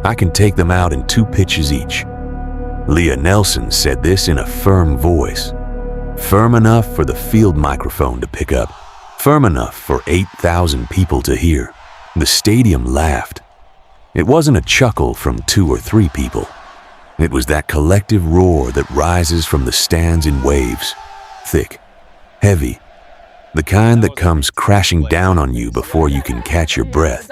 I can take them out in 2 pitches each." Leah Nelson said this in a firm voice. Firm enough for the field microphone to pick up. Firm enough for 8,000 people to hear. The stadium laughed. It wasn't a chuckle from 2 or 3 people. It was that collective roar that rises from the stands in waves. Thick, heavy, the kind that comes crashing down on you before you can catch your breath.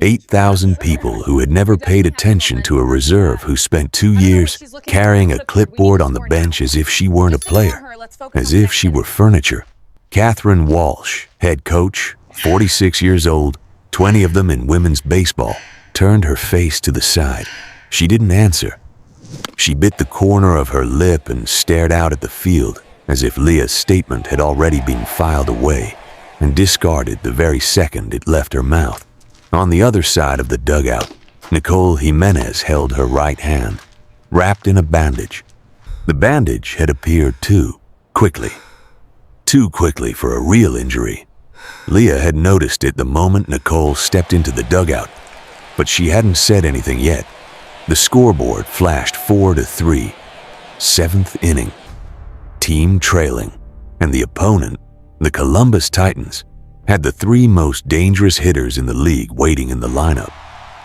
8,000 people who had never paid attention to a reserve who spent 2 years carrying a clipboard on the bench as if she weren't a player, as if she were furniture. Catherine Walsh, head coach, 46 years old, 20 of them in women's baseball, turned her face to the side. She didn't answer. She bit the corner of her lip and stared out at the field, as if Leah's statement had already been filed away and discarded the very second it left her mouth. On the other side of the dugout, Nicole Jimenez held her right hand, wrapped in a bandage. The bandage had appeared too quickly for a real injury. Leah had noticed it the moment Nicole stepped into the dugout, but she hadn't said anything yet. The scoreboard flashed 4-3, 7th inning. Team trailing, and the opponent, the Columbus Titans, had the 3 most dangerous hitters in the league waiting in the lineup.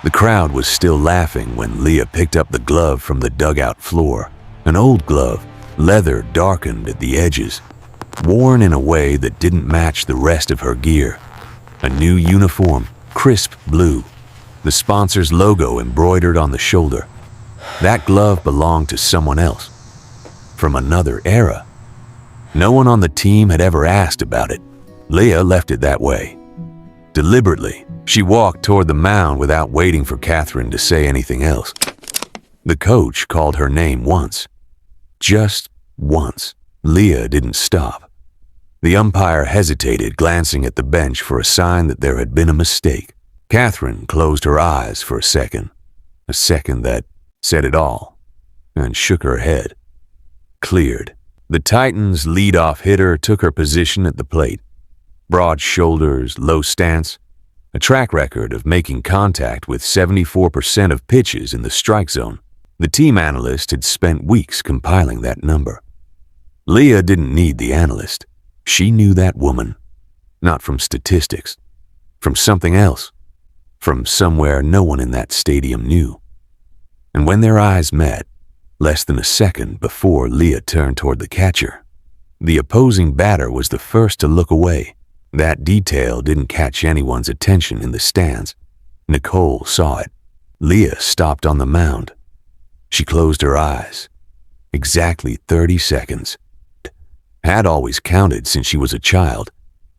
The crowd was still laughing when Leah picked up the glove from the dugout floor, an old glove, leather darkened at the edges, worn in a way that didn't match the rest of her gear. A new uniform, crisp blue, the sponsor's logo embroidered on the shoulder. That glove belonged to someone else, from another era. No one on the team had ever asked about it. Leah left it that way. Deliberately, she walked toward the mound without waiting for Catherine to say anything else. The coach called her name once. Just once. Leah didn't stop. The umpire hesitated, glancing at the bench for a sign that there had been a mistake. Catherine closed her eyes for a second that said it all, and shook her head. Cleared. The Titans' leadoff hitter took her position at the plate. Broad shoulders, low stance, a track record of making contact with 74% of pitches in the strike zone. The team analyst had spent weeks compiling that number. Leah didn't need the analyst. She knew that woman. Not from statistics. From something else. From somewhere no one in that stadium knew. And when their eyes met, less than a second before Leah turned toward the catcher, the opposing batter was the first to look away. That detail didn't catch anyone's attention in the stands. Nicole saw it. Leah stopped on the mound. She closed her eyes. Exactly 30 seconds. Had always counted since she was a child.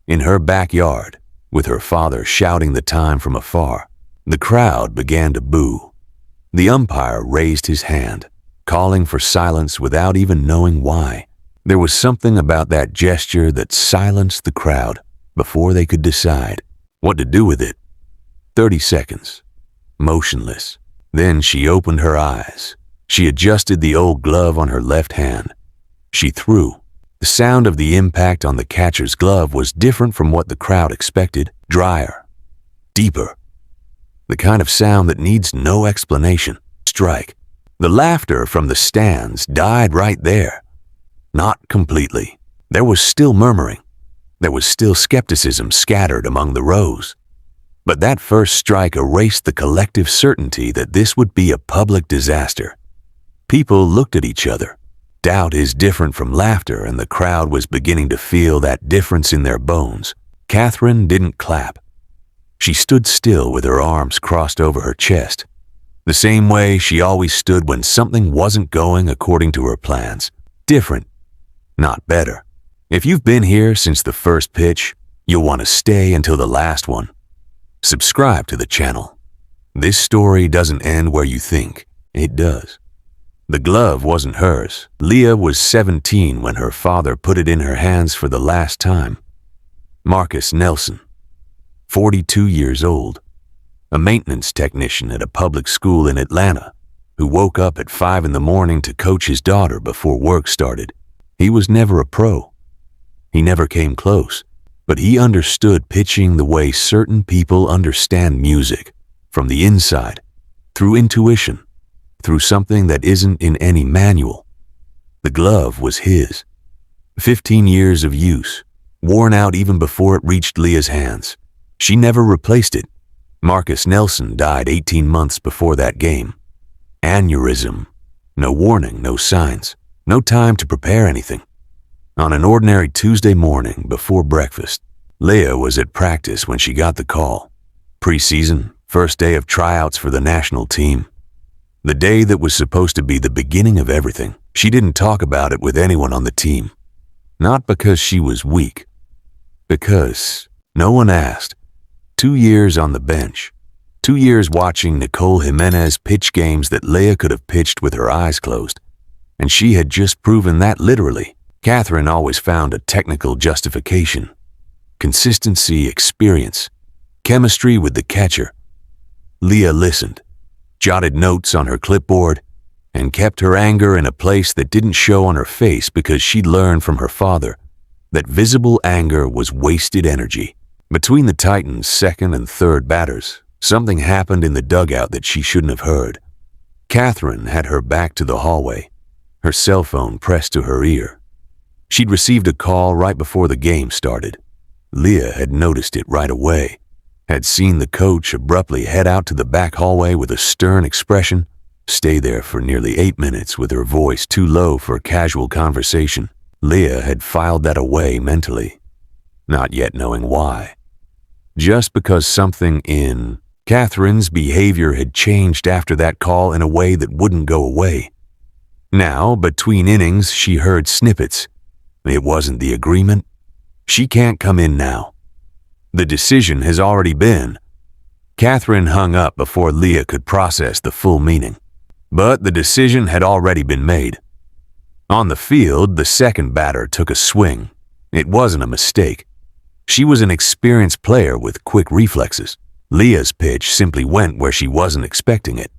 In her backyard, with her father shouting the time from afar, the crowd began to boo. The umpire raised his hand, calling for silence without even knowing why. There was something about that gesture that silenced the crowd before they could decide what to do with it. 30 seconds, motionless. Then she opened her eyes. She adjusted the old glove on her left hand. She threw. The sound of the impact on the catcher's glove was different from what the crowd expected, drier, deeper. The kind of sound that needs no explanation. Strike. The laughter from the stands died right there. Not completely. There was still murmuring. There was still skepticism scattered among the rows. But that first strike erased the collective certainty that this would be a public disaster. People looked at each other. Doubt is different from laughter, and the crowd was beginning to feel that difference in their bones. Catherine didn't clap. She stood still with her arms crossed over her chest, the same way she always stood when something wasn't going according to her plans. Different, not better. If you've been here since the first pitch, you'll want to stay until the last one. Subscribe to the channel. This story doesn't end where you think. It does. The glove wasn't hers. Leah was 17 when her father put it in her hands for the last time. Marcus Nelson, 42 years old, a maintenance technician at a public school in Atlanta, who woke up at 5 in the morning to coach his daughter before work started. He was never a pro. He never came close, but he understood pitching the way certain people understand music, from the inside, through intuition, through something that isn't in any manual. The glove was his. 15 years of use, worn out even before it reached Leah's hands. She never replaced it. Marcus Nelson died 18 months before that game. Aneurysm. No warning, no signs, no time to prepare anything. On an ordinary Tuesday morning before breakfast, Leah was at practice when she got the call. Preseason, first day of tryouts for the national team. The day that was supposed to be the beginning of everything. She didn't talk about it with anyone on the team. Not because she was weak. Because no one asked. 2 years on the bench. 2 years watching Nicole Jimenez pitch games that Leah could have pitched with her eyes closed. And she had just proven that literally. Catherine always found a technical justification. Consistency, experience, chemistry with the catcher. Leah listened, jotted notes on her clipboard, and kept her anger in a place that didn't show on her face because she'd learned from her father that visible anger was wasted energy. Between the Titans' second and third batters, something happened in the dugout that she shouldn't have heard. Catherine had her back to the hallway, her cell phone pressed to her ear. She'd received a call right before the game started. Leah had noticed it right away, had seen the coach abruptly head out to the back hallway with a stern expression, stay there for nearly 8 minutes with her voice too low for a casual conversation. Leah had filed that away mentally, not yet knowing why. Just because something in Catherine's behavior had changed after that call in a way that wouldn't go away. Now, between innings, she heard snippets. It wasn't the agreement. She can't come in now. The decision has already been. Catherine hung up before Leah could process the full meaning. But the decision had already been made. On the field, the second batter took a swing. It wasn't a mistake. She was an experienced player with quick reflexes. Leah's pitch simply went where she wasn't expecting it.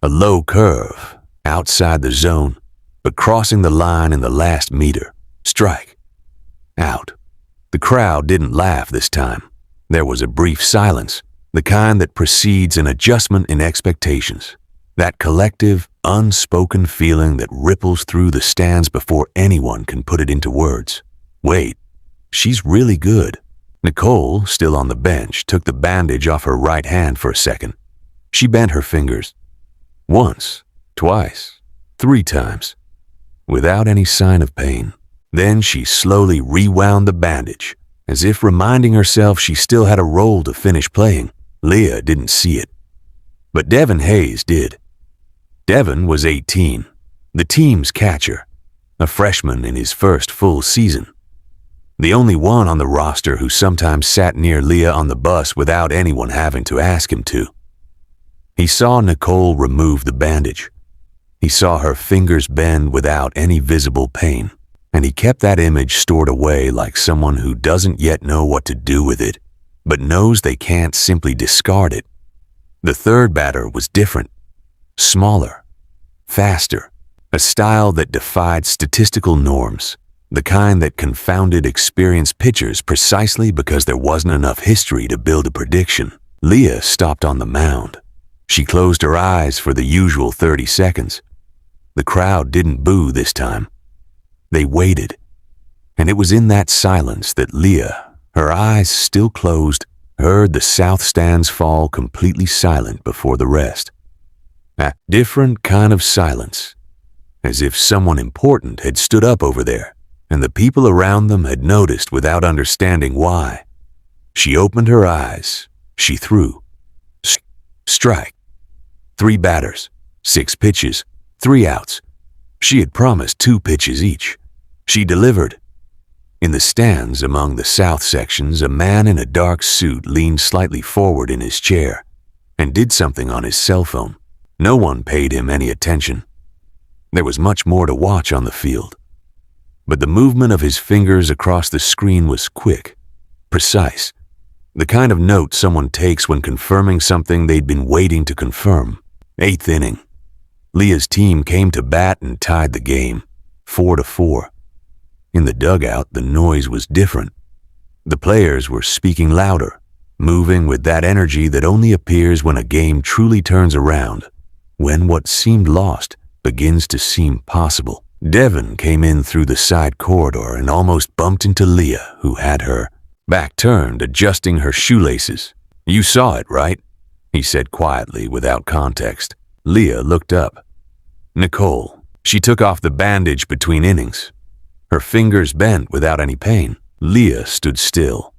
A low curve, outside the zone, but crossing the line in the last meter. Strike. Out. The crowd didn't laugh this time. There was a brief silence, the kind that precedes an adjustment in expectations. That collective, unspoken feeling that ripples through the stands before anyone can put it into words. Wait, she's really good. Nicole, still on the bench, took the bandage off her right hand for a second. She bent her fingers. Once, twice, 3 times, without any sign of pain. Then she slowly rewound the bandage, as if reminding herself she still had a role to finish playing. Leah didn't see it, but Devin Hayes did. Devin was 18, the team's catcher, a freshman in his first full season. The only one on the roster who sometimes sat near Leah on the bus without anyone having to ask him to. He saw Nicole remove the bandage. He saw her fingers bend without any visible pain, and he kept that image stored away like someone who doesn't yet know what to do with it, but knows they can't simply discard it. The third batter was different. Smaller, faster, a style that defied statistical norms, the kind that confounded experienced pitchers precisely because there wasn't enough history to build a prediction. Leah stopped on the mound. She closed her eyes for the usual 30 seconds. The crowd didn't boo this time. They waited, and it was in that silence that Leah, her eyes still closed, heard the south stands fall completely silent before the rest. A different kind of silence, as if someone important had stood up over there, and the people around them had noticed without understanding why. She opened her eyes. She threw. Strike. 3 batters, 6 pitches, 3 outs. She had promised 2 pitches each. She delivered. In the stands among the south sections, a man in a dark suit leaned slightly forward in his chair and did something on his cell phone. No one paid him any attention. There was much more to watch on the field. But the movement of his fingers across the screen was quick, precise, the kind of note someone takes when confirming something they'd been waiting to confirm. 8th inning. Leah's team came to bat and tied the game, 4-4. In the dugout, the noise was different. The players were speaking louder, moving with that energy that only appears when a game truly turns around, when what seemed lost begins to seem possible. Devin came in through the side corridor and almost bumped into Leah, who had her back turned, adjusting her shoelaces. "You saw it, right?" he said quietly, without context. Leah looked up. "Nicole." She took off the bandage between innings. Her fingers bent without any pain. Leah stood still.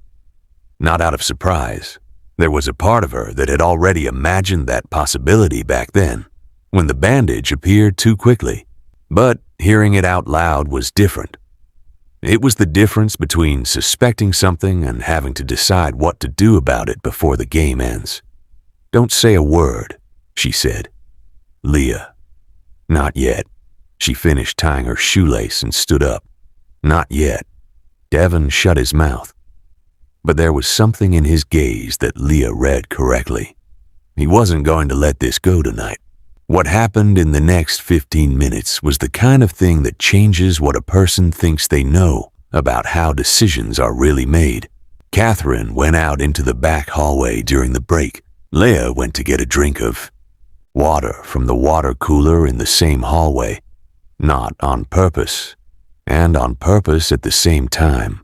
Not out of surprise. There was a part of her that had already imagined that possibility back then, when the bandage appeared too quickly. But hearing it out loud was different. It was the difference between suspecting something and having to decide what to do about it before the game ends. "Don't say a word," she said. Leah. "Not yet." She finished tying her shoelace and stood up. "Not yet." Devin shut his mouth. But there was something in his gaze that Leah read correctly. He wasn't going to let this go tonight. What happened in the next 15 minutes was the kind of thing that changes what a person thinks they know about how decisions are really made. Catherine went out into the back hallway during the break. Leah went to get a drink of water from the water cooler in the same hallway. Not on purpose, and on purpose at the same time.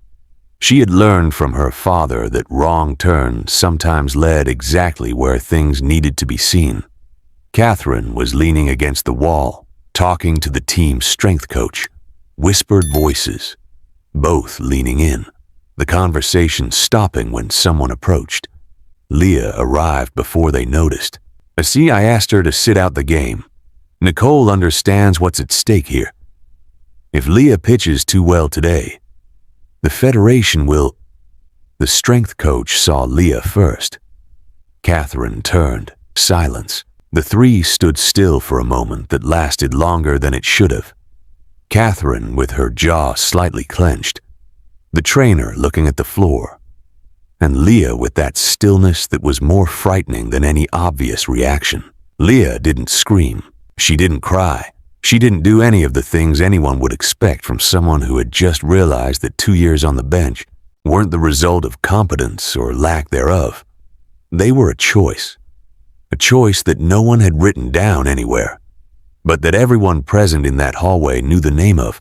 She had learned from her father that wrong turns sometimes led exactly where things needed to be seen. Catherine was leaning against the wall, talking to the team's strength coach. Whispered voices, both leaning in, the conversation stopping when someone approached. Leah arrived before they noticed. "See, I asked her to sit out the game. Nicole understands what's at stake here. If Leah pitches too well today, the Federation will..." The strength coach saw Leah first. Catherine turned. Silence. The three stood still for a moment that lasted longer than it should have. Catherine with her jaw slightly clenched. The trainer looking at the floor. And Leah with that stillness that was more frightening than any obvious reaction. Leah didn't scream. She didn't cry. She didn't do any of the things anyone would expect from someone who had just realized that 2 years on the bench weren't the result of competence or lack thereof. They were a choice that no one had written down anywhere, but that everyone present in that hallway knew the name of.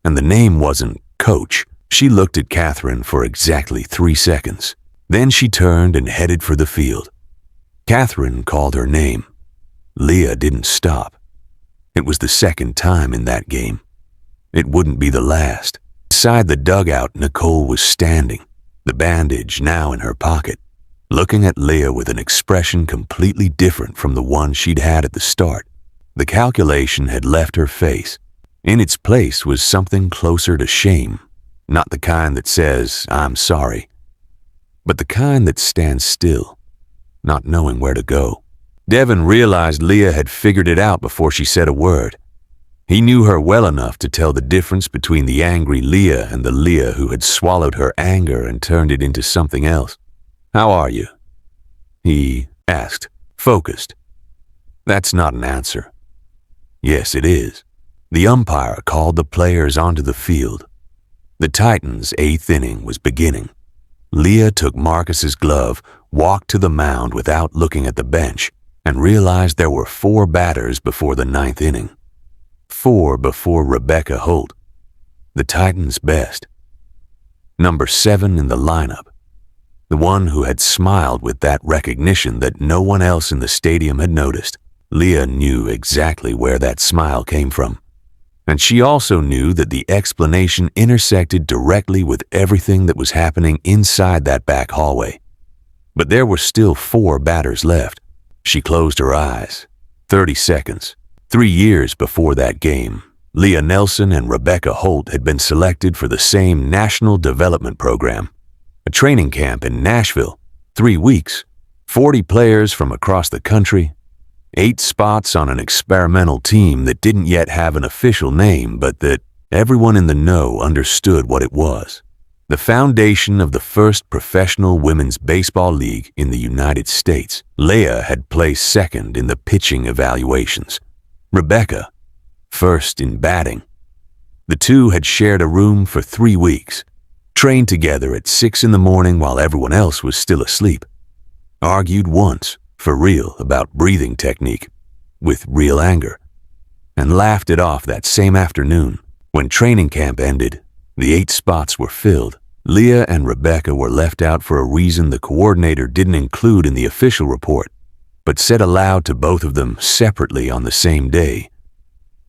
And the name wasn't Coach. She looked at Catherine for exactly 3 seconds. Then she turned and headed for the field. Catherine called her name. Leah didn't stop. It was the second time in that game. It wouldn't be the last. Inside the dugout, Nicole was standing, the bandage now in her pocket, looking at Leah with an expression completely different from the one she'd had at the start. The calculation had left her face. In its place was something closer to shame, not the kind that says, "I'm sorry," but the kind that stands still, not knowing where to go. Devin realized Leah had figured it out before she said a word. He knew her well enough to tell the difference between the angry Leah and the Leah who had swallowed her anger and turned it into something else. "How are you?" he asked, focused. That's not an answer. Yes, it is. The umpire called the players onto the field. The Titans' 8th inning was beginning. Leah took Marcus's glove, walked to the mound without looking at the bench, and realized there were 4 batters before the 9th inning. 4 before Rebecca Holt, the Titans' best. Number 7 in the lineup. The one who had smiled with that recognition that no one else in the stadium had noticed. Leah knew exactly where that smile came from. And she also knew that the explanation intersected directly with everything that was happening inside that back hallway. But there were still 4 batters left. She closed her eyes. 30 seconds. 3 years before that game, Leah Nelson and Rebecca Holt had been selected for the same National Development Program. A training camp in Nashville, 3 weeks, 40 players from across the country, 8 spots on an experimental team that didn't yet have an official name, but that everyone in the know understood what it was. The foundation of the first professional women's baseball league in the United States. Leah had placed 2nd in the pitching evaluations. Rebecca, 1st in batting. The two had shared a room for 3 weeks. trained together at 6 in the morning while everyone else was still asleep, argued once, for real, about breathing technique, with real anger, and laughed it off that same afternoon. When training camp ended, the 8 spots were filled. Leah and Rebecca were left out for a reason the coordinator didn't include in the official report, but said aloud to both of them separately on the same day.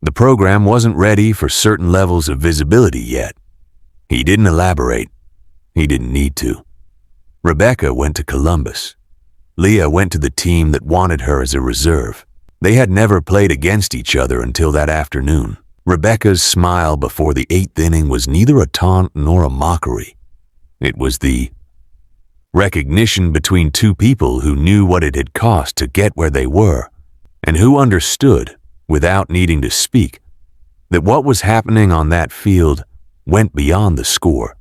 The program wasn't ready for certain levels of visibility yet. He didn't elaborate. He didn't need to. Rebecca went to Columbus. Leah went to the team that wanted her as a reserve. They had never played against each other until that afternoon. Rebecca's smile before the 8th inning was neither a taunt nor a mockery. It was the recognition between two people who knew what it had cost to get where they were, and who understood, without needing to speak, that what was happening on that field went beyond the score.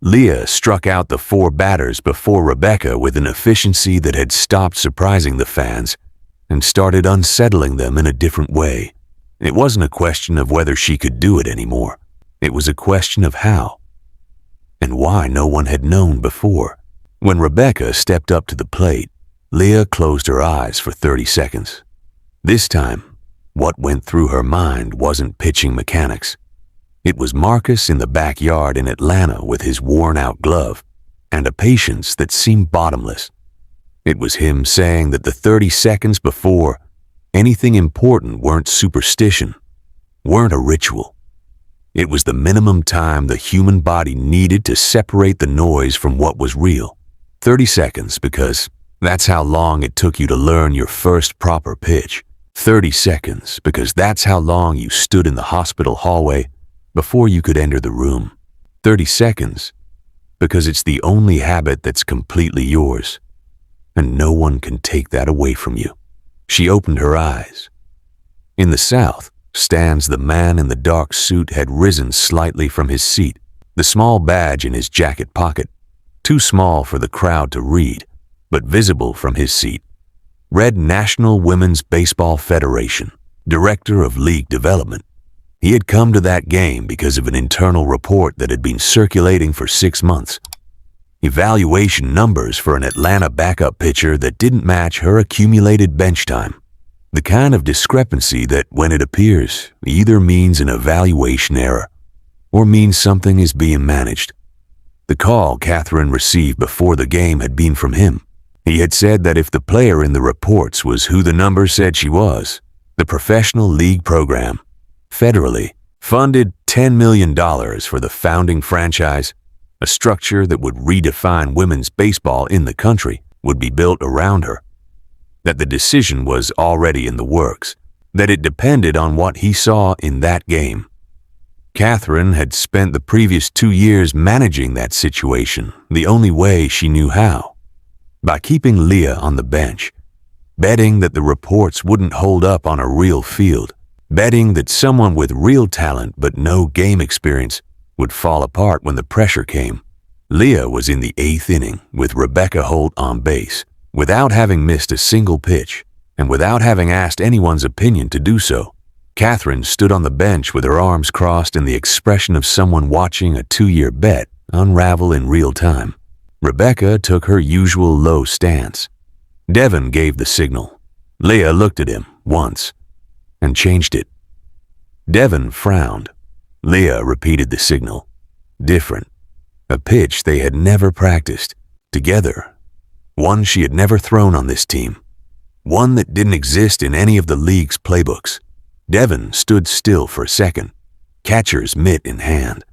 Leah struck out the 4 batters before Rebecca with an efficiency that had stopped surprising the fans and started unsettling them in a different way. It wasn't a question of whether she could do it anymore. It was a question of how and why no one had known before. When Rebecca stepped up to the plate, Leah closed her eyes for 30 seconds. This time, what went through her mind wasn't pitching mechanics. It was Marcus in the backyard in Atlanta with his worn-out glove and a patience that seemed bottomless. It was him saying that the 30 seconds before, anything important weren't superstition, weren't a ritual. It was the minimum time the human body needed to separate the noise from what was real. 30 seconds because that's how long it took you to learn your first proper pitch. 30 seconds because that's how long you stood in the hospital hallway before you could enter the room. 30 seconds because it's the only habit that's completely yours, and no one can take that away from you. She opened her eyes. In the South stands the man in the dark suit had risen slightly from his seat, the small badge in his jacket pocket, too small for the crowd to read, but visible from his seat, read National Women's Baseball Federation, Director of League Development. He had come to that game because of an internal report that had been circulating for 6 months. Evaluation numbers for an Atlanta backup pitcher that didn't match her accumulated bench time. The kind of discrepancy that, when it appears, either means an evaluation error or means something is being managed. The call Catherine received before the game had been from him. He had said that if the player in the reports was who the number said she was, the professional league program, federally funded $10 million for the founding franchise, a structure that would redefine women's baseball in the country, would be built around her. That the decision was already in the works, that it depended on what he saw in that game. Catherine had spent the previous 2 years managing that situation the only way she knew how, by keeping Leah on the bench, betting that the reports wouldn't hold up on a real field, betting that someone with real talent but no game experience would fall apart when the pressure came. Leah was in the 8th inning with Rebecca Holt on base, without having missed a single pitch, and without having asked anyone's opinion to do so. Catherine stood on the bench with her arms crossed and the expression of someone watching a 2-year bet unravel in real time. Rebecca took her usual low stance. Devin gave the signal. Leah looked at him once and changed it. Devin frowned. Leah repeated the signal. Different. A pitch they had never practiced. Together. One she had never thrown on this team. One that didn't exist in any of the league's playbooks. Devin stood still for a second, catcher's mitt in hand.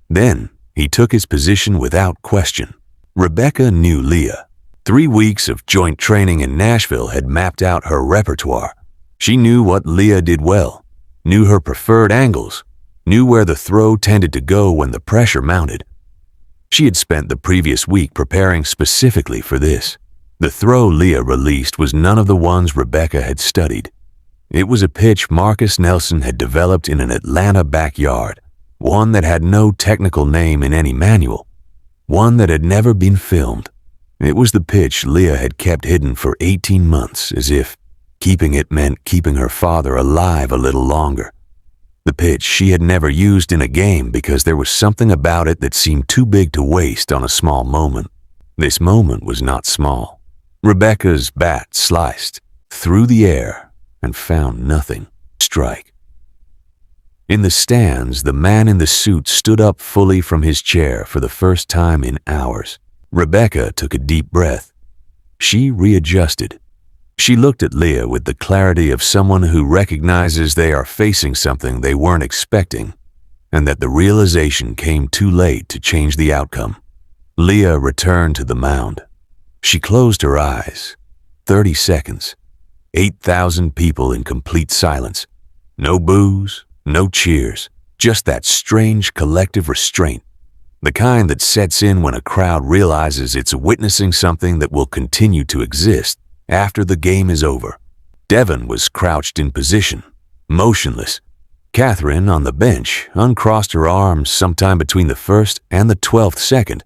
Then he took his position without question. Rebecca knew Leah. 3 weeks of joint training in Nashville had mapped out her repertoire. She knew what Leah did well, knew her preferred angles, knew where the throw tended to go when the pressure mounted. She had spent the previous week preparing specifically for this. The throw Leah released was none of the ones Rebecca had studied. It was a pitch Marcus Nelson had developed in an Atlanta backyard, one that had no technical name in any manual, one that had never been filmed. It was the pitch Leah had kept hidden for 18 months, as if keeping it meant keeping her father alive a little longer. The pitch she had never used in a game because there was something about it that seemed too big to waste on a small moment. This moment was not small. Rebecca's bat sliced through the air and found nothing. Strike. In the stands, the man in the suit stood up fully from his chair for the first time in hours. Rebecca took a deep breath. She readjusted. She looked at Leah with the clarity of someone who recognizes they are facing something they weren't expecting, and that the realization came too late to change the outcome. Leah returned to the mound. She closed her eyes. 30 seconds. 8,000 people in complete silence. No boos, no cheers, just that strange collective restraint. The kind that sets in when a crowd realizes it's witnessing something that will continue to exist after the game is over. Devon was crouched in position, motionless. Catherine, on the bench, uncrossed her arms sometime between the first and the 12th second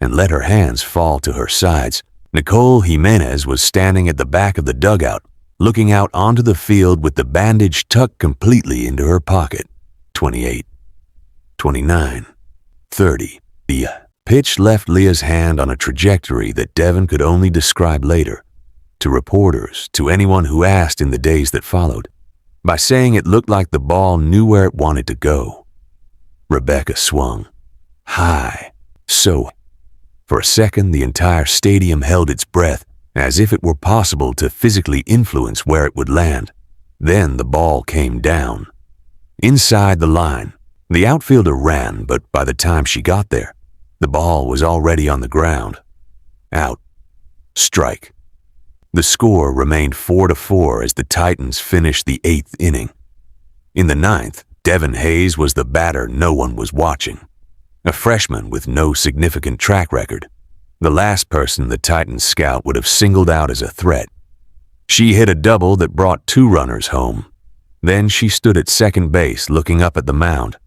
and let her hands fall to her sides. Nicole Jimenez was standing at the back of the dugout, looking out onto the field with the bandage tucked completely into her pocket. 28, 29, 30. The pitch left Leah's hand on a trajectory that Devon could only describe later, to reporters, to anyone who asked in the days that followed, by saying it looked like the ball knew where it wanted to go. Rebecca swung. High. So. For a second, the entire stadium held its breath, as if it were possible to physically influence where it would land. Then the ball came down. Inside the line, the outfielder ran, but by the time she got there, the ball was already on the ground. Out. Strike. The score remained 4-4 as the Titans finished the 8th inning. In the 9th, Devon Hayes was the batter no one was watching. A freshman with no significant track record. The last person the Titans scout would have singled out as a threat. She hit a double that brought 2 runners home. Then she stood at second base looking up at the mound,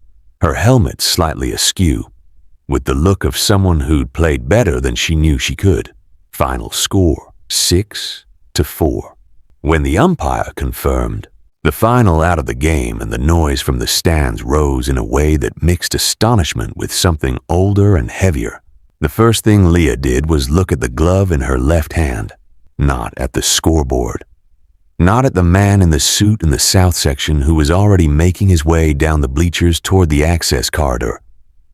her helmet slightly askew, with the look of someone who'd played better than she knew she could. Final score, 6-4. When the umpire confirmed, the final out of the game and the noise from the stands rose in a way that mixed astonishment with something older and heavier. The first thing Leah did was look at the glove in her left hand, not at the scoreboard. Not at the man in the suit in the south section who was already making his way down the bleachers toward the access corridor.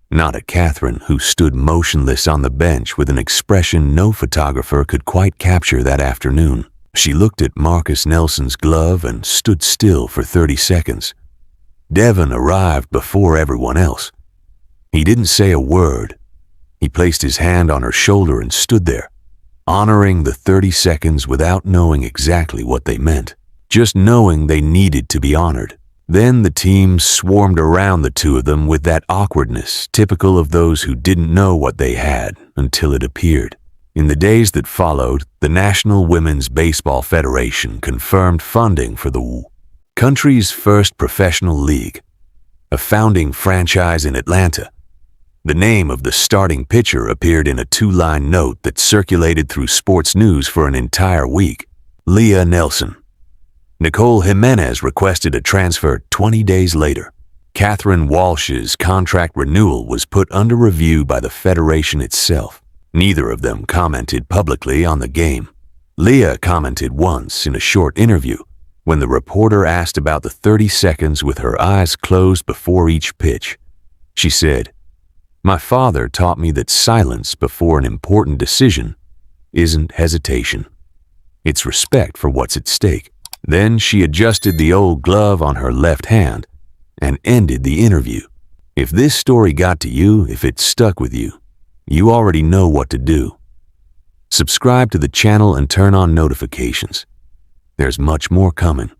Not at Catherine, who stood motionless on the bench with an expression no photographer could quite capture that afternoon. She looked at Marcus Nelson's glove and stood still for 30 seconds. Devon arrived before everyone else. He didn't say a word. He placed his hand on her shoulder and stood there, honoring the 30 seconds without knowing exactly what they meant, just knowing they needed to be honored. Then the team swarmed around the two of them with that awkwardness typical of those who didn't know what they had until it appeared. In the days that followed, the National Women's Baseball Federation confirmed funding for the country's first professional league, a founding franchise in Atlanta. The name of the starting pitcher appeared in a 2-line note that circulated through sports news for an entire week. Leah Nelson. Nicole Jimenez requested a transfer 20 days later. Catherine Walsh's contract renewal was put under review by the Federation itself. Neither of them commented publicly on the game. Leah commented once in a short interview when the reporter asked about the 30 seconds with her eyes closed before each pitch. She said, "My father taught me that silence before an important decision isn't hesitation. It's respect for what's at stake." Then she adjusted the old glove on her left hand and ended the interview. If this story got to you, if it stuck with you, you already know what to do. Subscribe to the channel and turn on notifications. There's much more coming.